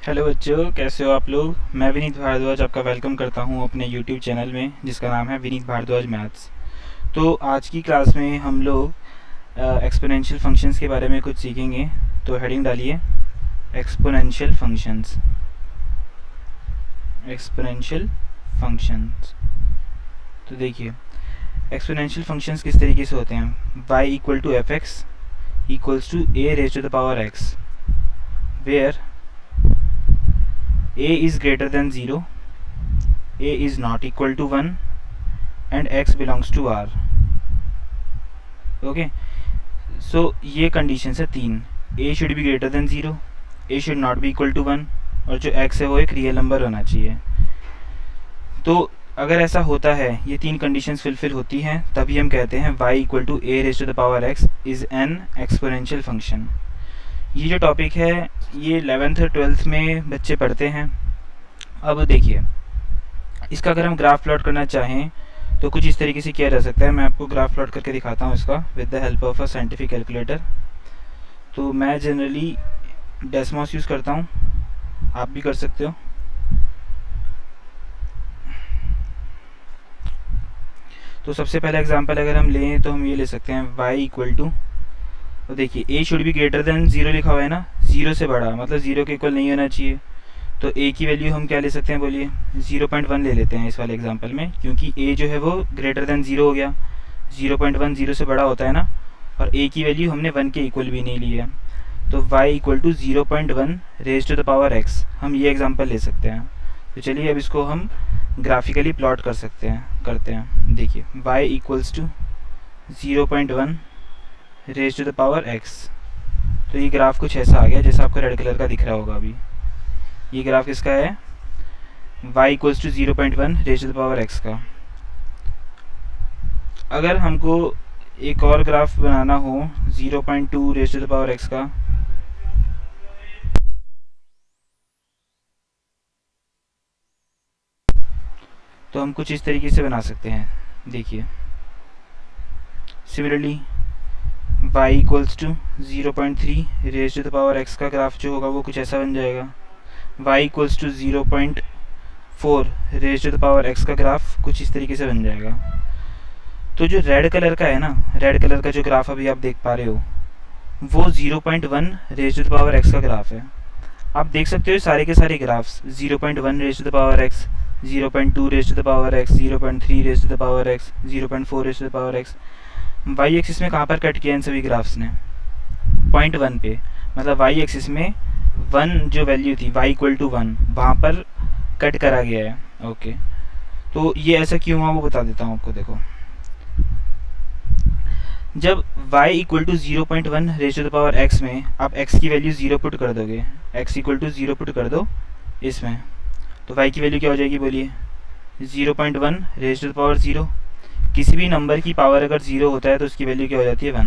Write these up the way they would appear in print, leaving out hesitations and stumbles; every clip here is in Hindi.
हेलो बच्चों, कैसे हो आप लोग। मैं विनीत भारद्वाज आपका वेलकम करता हूं अपने यूट्यूब चैनल में जिसका नाम है विनीत भारद्वाज मैथ्स। तो आज की क्लास में हम लोग एक्सपोनेंशियल फंक्शंस के बारे में कुछ सीखेंगे। तो हेडिंग डालिए एक्सपोनेंशियल फंक्शंस। Exponential functions. तो देखिए एक्सपोनेंशियल फंक्शंस किस तरीके से होते हैं। y equal to f x equals to a raise to the power x where a is greater than 0, a is not equal to 1 and x belongs to R. Okay, so ये कंडीशन है तीन। a should be greater than 0, a should not be equal to 1 और जो x है वो एक रियल नंबर होना चाहिए। तो अगर ऐसा होता है, ये तीन कंडीशंस फुलफिल होती हैं, तभी हम कहते हैं y equal to a raise to the power x is an exponential function. ये जो टॉपिक है ये 11th और 12th में बच्चे पढ़ते हैं। अब देखिए इसका अगर हम ग्राफ प्लॉट करना चाहें तो कुछ इस तरीके से किया जा सकता है। मैं आपको ग्राफ प्लॉट करके दिखाता हूँ इसका with the help of a scientific calculator. तो मैं जनरली डेस्मॉस यूज़ करता हूँ, आप भी कर सकते हो। तो सबसे पहला एग्जांपल अगर हम लें तो हम ये ले सकते हैं y इक्वल टू, तो देखिए a should be greater than 0 लिखा हुआ है ना, 0 से बड़ा मतलब 0 के इक्वल नहीं होना चाहिए। तो a की वैल्यू हम क्या ले सकते हैं, बोलिए 0.1 ले लेते हैं इस वाले एग्जांपल में, क्योंकि a जो है वो ग्रेटर देन 0 हो गया। 0.1 0 से बड़ा होता है ना, और a की वैल्यू हमने 1 के इक्वल भी नहीं ली है। तो y equal to 0.1 raise to the power x, हम ये एग्जांपल ले सकते हैं। तो चलिए अब इसको हम ग्राफिकली प्लॉट करते हैं। देखिए y equals to 0.1 raise to the power x। तो ये ग्राफ कुछ ऐसा आ गया जैसा आपको रेड कलर का दिख रहा होगा अभी। ये ग्राफ किसका है, y equals to 0.1 raise to the power x का। अगर हमको एक और ग्राफ बनाना हो 0.2 raise to the power x का, तो हम कुछ इस तरीके से बना सकते हैं। देखिए similarly y equals to 0.3 raise to the power x का ग्राफ जो होगा वो कुछ ऐसा बन जाएगा। y equals to 0.4 raise to the power x का ग्राफ कुछ इस तरीके से बन जाएगा। तो जो रेड कलर का है ना, रेड कलर का जो ग्राफ अभी आप देख पा रहे हो वो 0.1 raise to the power x का ग्राफ है। आप देख सकते हो सारे के सारे graphs 0.1 raise to the power x, 0.2 raise to the power x, 0.3 raise to the power x, 0.4 raise to the power x। y axis में कहाँ पर कट किया इन सभी ग्राफ्स ने, 0.1 पे, मतलब y एक्सिस में 1 जो वैल्यू थी y इक्वल टू 1 वहाँ पर कट करा गया है। ओके, तो ये ऐसा क्यों हुआ वो बता देता हूँ आपको। देखो जब y equal to 0.1 raise to the power x में आप x की वैल्यू 0 पुट कर दोगे, x इक्वल टू 0 पुट कर दो इसमें, तो y की वैल्यू क्या हो जाएगी, बोलिए 0.1 रेज टू द पावर 0। किसी भी नंबर की पावर अगर 0 होता है तो उसकी वैल्यू क्या हो जाती है, 1।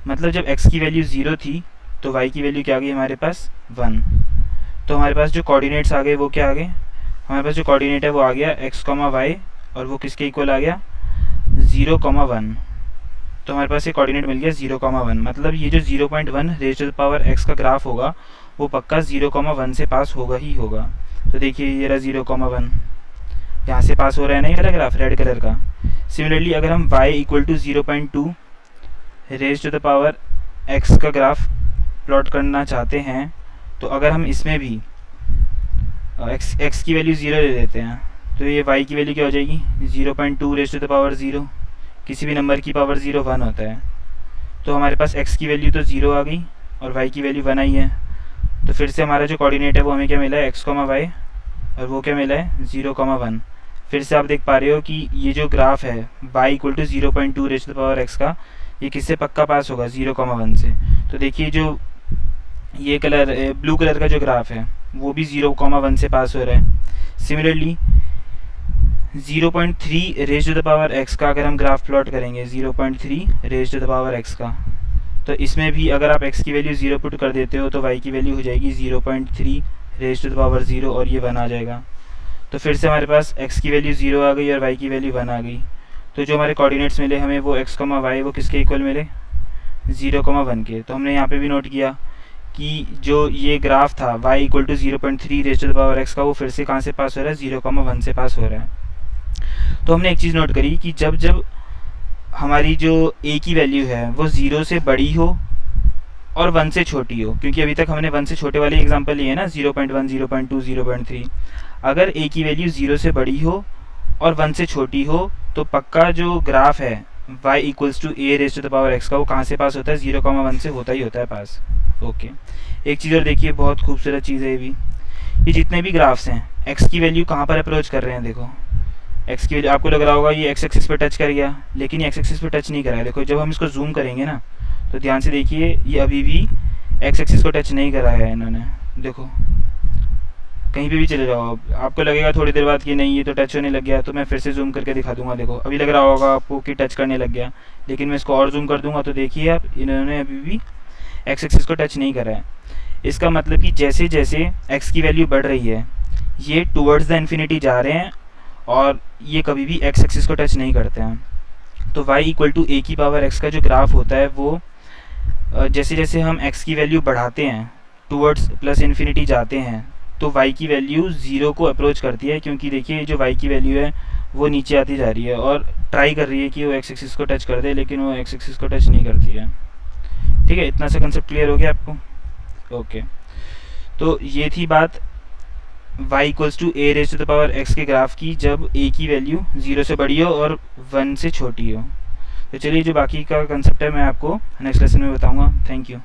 मतलब जब x की वैल्यू 0 थी तो y की वैल्यू क्या आ गई हमारे पास, 1। तो हमारे पास जो कोऑर्डिनेट्स आ गए वो क्या आ गए, हमारे पास जो कोऑर्डिनेट है वो आ गया x, y, और वो किसके इक्वल आ गया, 0, 1। तो हमारे पास ये कोऑर्डिनेट मिल गया 0, 1। मतलब ये जो 0.1 raise to the power x का ग्राफ होगा वो पक्का 0, 1 से पास होगा ही होगा। तो देखिए ये रहा 0, 1 यहाँ से पास हो रहा है ना ये वाला ग्राफ रेड कलर का। सिमिलरली अगर हम y equal to 0.2 raise to the power x का ग्राफ प्लॉट करना चाहते हैं, तो अगर हम इसमें भी x की वैल्यू 0 ले लेते हैं तो ये y की वैल्यू क्या हो जाएगी, 0.2 रेज टू द पावर 0। किसी भी नंबर की पावर 0 1 होता है, तो हमारे पास x की वैल्यू तो 0 आ गई और y की वैल्यू 1 आई है। तो फिर से हमारा जो कोऑर्डिनेट है वो हमें क्या मिला है, x, y, और वो क्या मिला है, 0, 1। फिर से आप देख पा रहे हो कि ये जो ग्राफ है y equal to 0.2 raise to the power x का, ये किससे पक्का पास होगा, 0, 1 से। तो देखिए जो ये कलर ब्लू कलर का जो ग्राफ है वो भी 0, 1 से पास हो रहा है। Similarly 0.3 raise to the power x का अगर हम ग्राफ प्लॉट करेंगे, 0.3 raise to the power x का, तो इसमें भी अगर आप x की वैल्यू 0 पुट कर देते हो तो y की वैल्यू हो जाएगी 0.3 रेज टू द पावर 0 और ये 1 आ जाएगा। तो फिर से हमारे पास x की वैल्यू 0 आ गई और y की वैल्यू 1 आ गई। तो जो हमारे कोऑर्डिनेट्स मिले हमें वो x, y वो किसके इक्वल मिले, 0, 1 के। तो हमने यहाँ पे भी नोट किया कि जो ये ग्राफ था y equal to 0.3 raise to the power x का, वो फिर से कहाँ से पास हो रहा है, 0,1 से पास हो रहा है। तो हमने एक चीज़ नोट करी कि जब जब हमारी जो a की वैल्यू है वो 0 से बड़ी हो और 1 से छोटी हो, क्योंकि अभी तक हमने 1 से छोटे वाले एग्जांपल लिए ना, 0.1, 0.2, 0.3। अगर a की वैल्यू 0 से बड़ी हो और 1 से छोटी हो तो पक्का जो ग्राफ है y equals to a raise to the power x का, वो कहाँ से पास होता है, 0,1 से होता ही होता है पास। ओके, एक चीज़ और देखिए, बहुत खूबसूरत चीज़ है ये भी। ये जितने भी ग्राफ्स हैं x की वैल्यू कहाँ पर अप्रोच कर रहे हैं, देखो x की वैल्यू आपको लग रहा होगा ये x एक्सिस पे टच कर गया, लेकिन ये x एक्सिस पे टच नहीं कर रहा है। देखो जब हम इसको जूम करेंगे ना तो ध्यान से देखिए, ये अभी भी x एक्सिस को टच नहीं करा है इन्होंने। देखो कहीं पे भी चले जाओ, आपको लगेगा थोड़ी देर बाद कि नहीं ये तो टच होने लग गया, तो मैं फिर से जूम करके दिखा दूंगा। देखो अभी लग रहा होगा आपको कि टच करने लग गया, लेकिन मैं इसको और जूम कर दूंगा तो देखिए आप, इन्होंने अभी भी x एक्सिस को टच नहीं करा है। इसका मतलब कि जैसे जैसे x की वैल्यू बढ़ रही है ये टूवर्ड्स द इन्फिनिटी जा रहे हैं और ये कभी भी x एक्सिस को टच नहीं करते हैं। तो y इक्वल टू a की पावर x का जो ग्राफ होता है वो जैसे जैसे हम x की वैल्यू बढ़ाते हैं टूवर्ड्स प्लस इन्फिनिटी जाते हैं तो y की वैल्यू 0 को अप्रोच करती है, क्योंकि देखिए जो y की वैल्यू है वो नीचे आती जा रही है और ट्राई कर रही है कि वो x एक्सिस को टच कर दे, लेकिन वो x एक्सिस को टच नहीं करती है। ठीक है, इतना सा कंसेप्ट क्लियर हो गया आपको। ओके, तो ये थी बात y equals to a raise to the power x के ग्राफ की, जब a की वैल्यू 0 से बड़ी हो और 1 से छोटी हो। तो चलिए जो बाकी का कंसेप्ट है मैं आपको नेक्स्ट लेसन में बताऊंगा। Thank you.